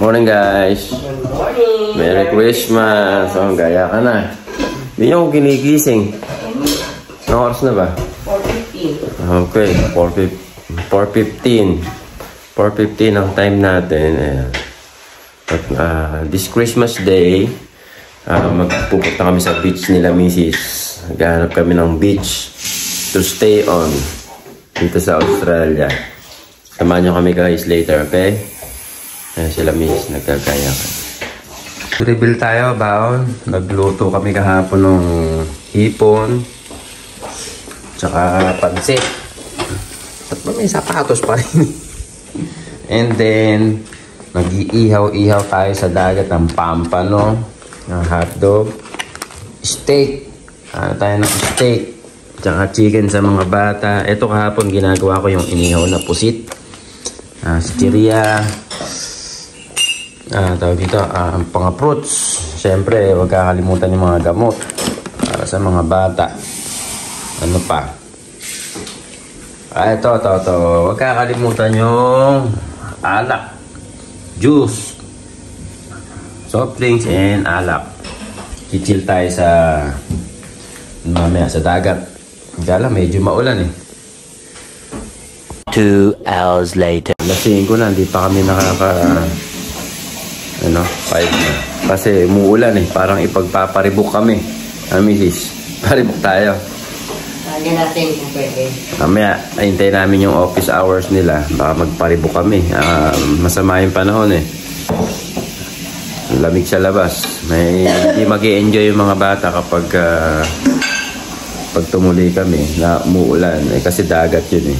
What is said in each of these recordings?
Morning guys. Good morning. Merry Christmas. Oh, gaya ka na. Hindi niyo ako ginigising. Anong oras na ba? 4:15. Okay, 4:15. 4:15 ang time natin. This Christmas Day, magpupunta kami sa beach nila Mrs. Naghahanap kami ng beach to stay on dito sa Australia. Samahan nyo kami guys later, okay? Ayan sila Miss, nagkagaya ka. Reveal tayo, baon. Nagluto kami kahapon ng hipon. Tsaka pansit. At may sapatos pa rin. And then, nag-iihaw-ihaw tayo sa dagat ng pampano, ng hotdog, steak. Tayo ng steak. Tsaka chicken sa mga bata. Ito kahapon ginagawa ko yung inihaw na pusit. Chiria. Tawag dito, ang mga fruits. Siyempre, huwag kakalimutan yung mga gamot para sa mga bata. Ano pa? Ito. Huwag kakalimutan yung alak, juice, soft drinks, and alak. Chill tayo sa mamaya sa dagat. Kala medyo maulan eh. 2 hours later. Lasing ko na, hindi pa kami 5 na. Kasi umuulan eh. Parang ipagpaparibok kami. Misis, paribok tayo. Lagyan natin kung pwede. Mamaya, hintayin namin yung office hours nila. Baka magparibok kami. Masama yung panahon eh. Lamig sa labas. Hindi mag-i-enjoy yung mga bata kapag pag tumuli kami na umuulan. Kasi dagat yun eh.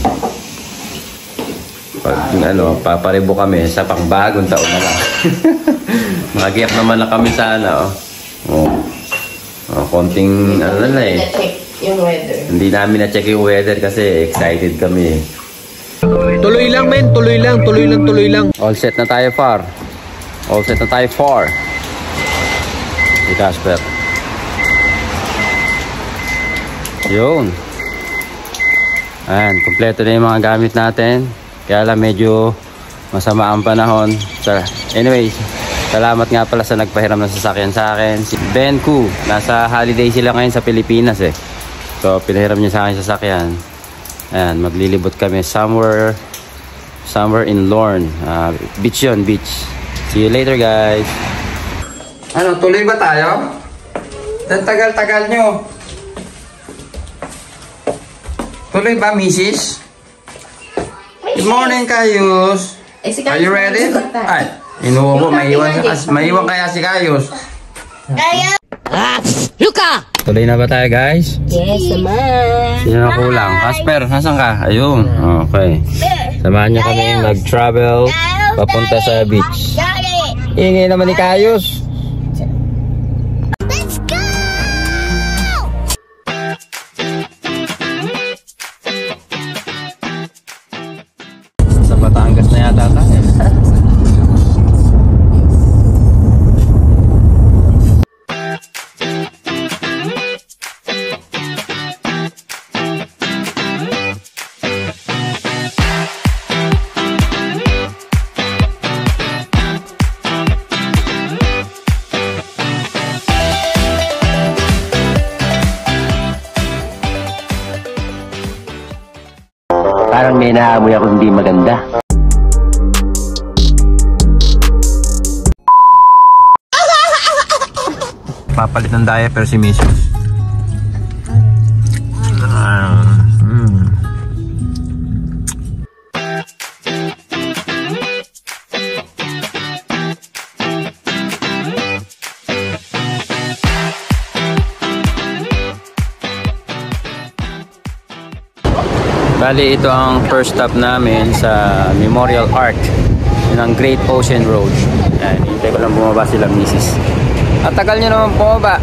Pag paparibok kami sa pangbagong taon na lang. Magiyak naman na kami sana. Konting na eh. Na-check yung weather. Hindi namin na-check yung weather kasi excited kami. Tuloy lang men, tuloy lang. All set na tayo far. Si Casper. Yun. Ayan, kompleto na yung mga gamit natin. Kaya lang medyo masama ang panahon. Anyways, salamat nga pala sa nagpahiram ng sasakyan sa akin. Si Ben Ku, nasa holiday sila ngayon sa Pilipinas eh. So, pinahiram niya sa akin sasakyan. Ayan, maglilibot kami somewhere in Lorne. Beach yun, beach. See you later, guys. Ano, tuloy ba tayo? Tagal-tagal nyo. Tuloy ba, Mrs.? Good morning, Kayus. Are you ready? Ay, inuwa ko, maiwan kaya si Kayus. Luka! Tuloy na ba tayo, guys? Yes, naman. Sino na kulang? Casper, nasan ka? Ayun. Okay. Samahan niyo kami mag-travel papunta sa beach. Ingay naman ni Kayus. Let's go! Sa Batangas na yata tayo. Parang may naamoy ako hindi maganda. Papalit ng diaper si Mrs. Bali, ito ang first stop namin sa Memorial Arc. Yun ang Great Ocean Road. Ayan, hintay ko lang bumaba sila Mrs. At tagal nyo naman bumaba.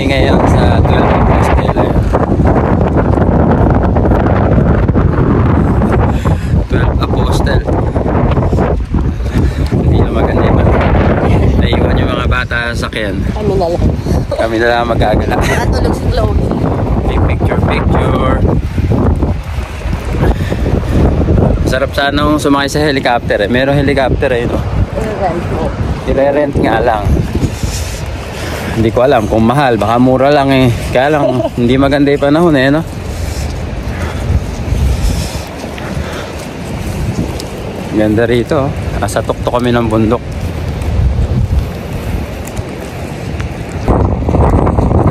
kami ngayon sa 12 Apostel. 12 Apostel. Hindi na maganda yun. Naiwan yung mga bata sa sakyan. Kami na lang. Kami na lang magagala. Nakatulog si Chloe. Picture. Sarap sana sumakay sa helicopter eh. Merong helicopter eh, no? I-rent nga lang. Hindi ko alam kung mahal, baka mura lang eh. Kaya lang, hindi maganda yung panahon eh, no? Ganda rito, nasa tuktok kami ng bundok.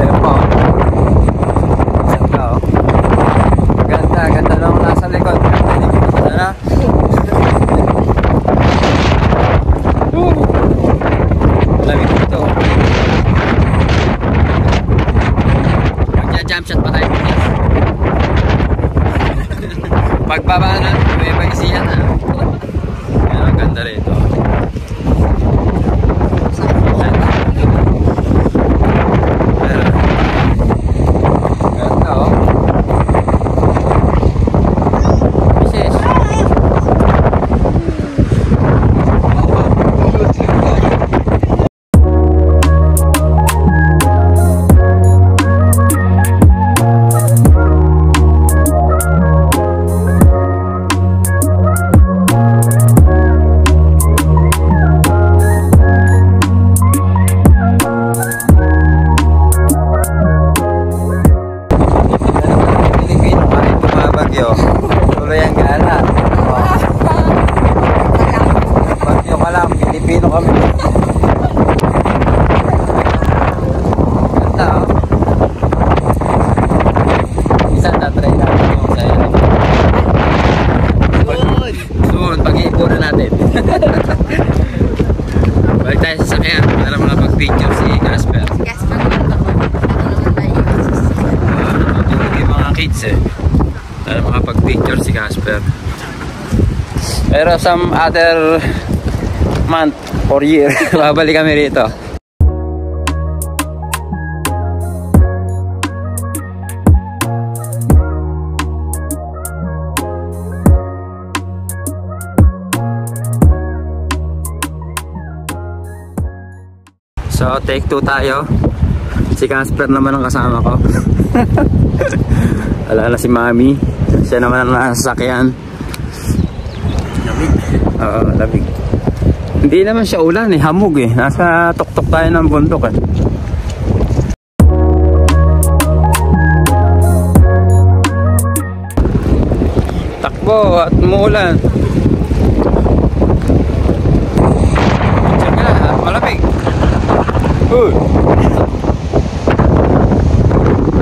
Ayan po. Ganda, oh. Ganda lang nasa likod. Ganda. Lamig dito. Magja-jump shot pa tayo. Pagbaba na, may paisiyan na. Ayan, ganda rito. Ganda, oh. Bisis. Tuloy ang gala. Bagyo ka lang, Pilipino kami. Ganda, oh. Isa na-try natin yung sa'yo. Soon, pag-iipunan natin. Balik tayo sa sakyan para makapag-picture si Casper. Natutulog yung mga kids eh. Para makapag-picture si Casper. Pero some other month or year, babalik kami rito. So, take 2 tayo. Si Casper naman ang kasama ko. Wala na si Mami. Siya naman ang nasa sakyan. Lamig. Oo, lamig. Hindi naman siya ulan eh, hamog eh. Nasa tuktok tayo ng bundok eh. Takbo at umuulan. Check ka na, malamig. Uy!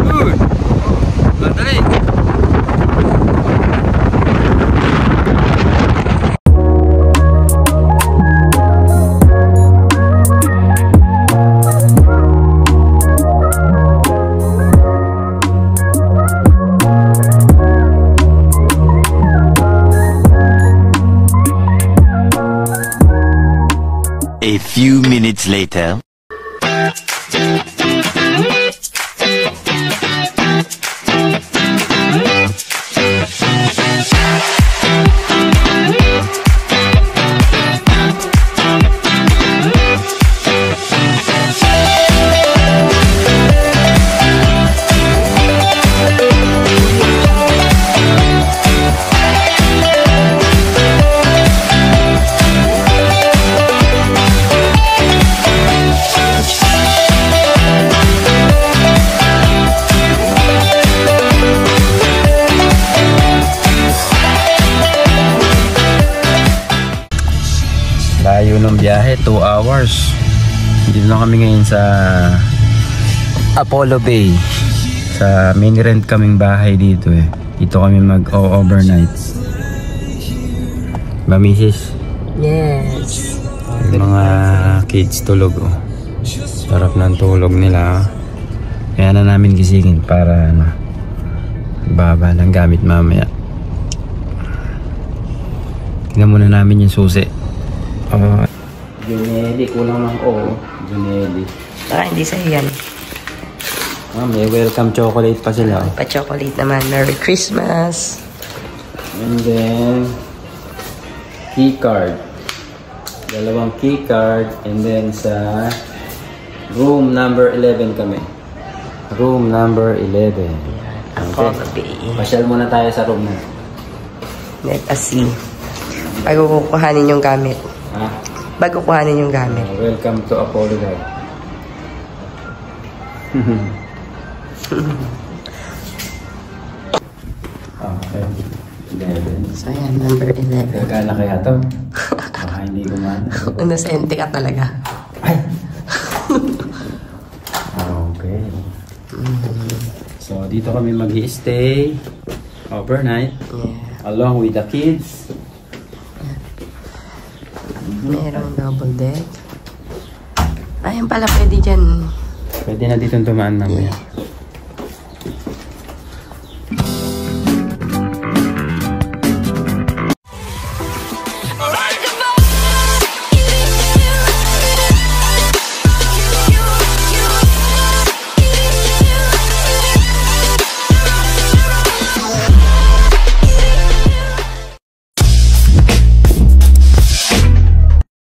Uy! Madali! A few minutes later. Layo ng biyahe, 2 hours. Dito na kami ngayon sa Apollo Bay. Sa main rent kaming bahay dito eh. Dito kami mag-overnight. Ba, misis? Yes. Yung mga kids tulog oh. Sarap ng tulog nila. Kaya na namin gisingin para ano, baba ng gamit mamaya. Tingnan muna namin yung susi. Junelli, kulang ng O. Junelli. Para hindi sa iyan. May welcome chocolate pa sila. Pa-chocolate naman. Merry Christmas! And then, key card. Dalawang key card. And then sa room number 11 kami. Room number 11. Ako, baby. Pasyal muna tayo sa room na. Let us see. Bago kukuhanin yung gamit. Ha? Bago kukuhanin yung gamit. Welcome to Apollo Guard. Okay. 11. So, yan. Number 11. Gagana kaya to? Baka hindi gumana. Inosente ka talaga. Ay! Okay. So, dito kami mag-i-stay overnight. Yeah. Along with the kids. Merong double deck. Ayun pala, pwede dyan. Pwede na dito tumaan mamaya.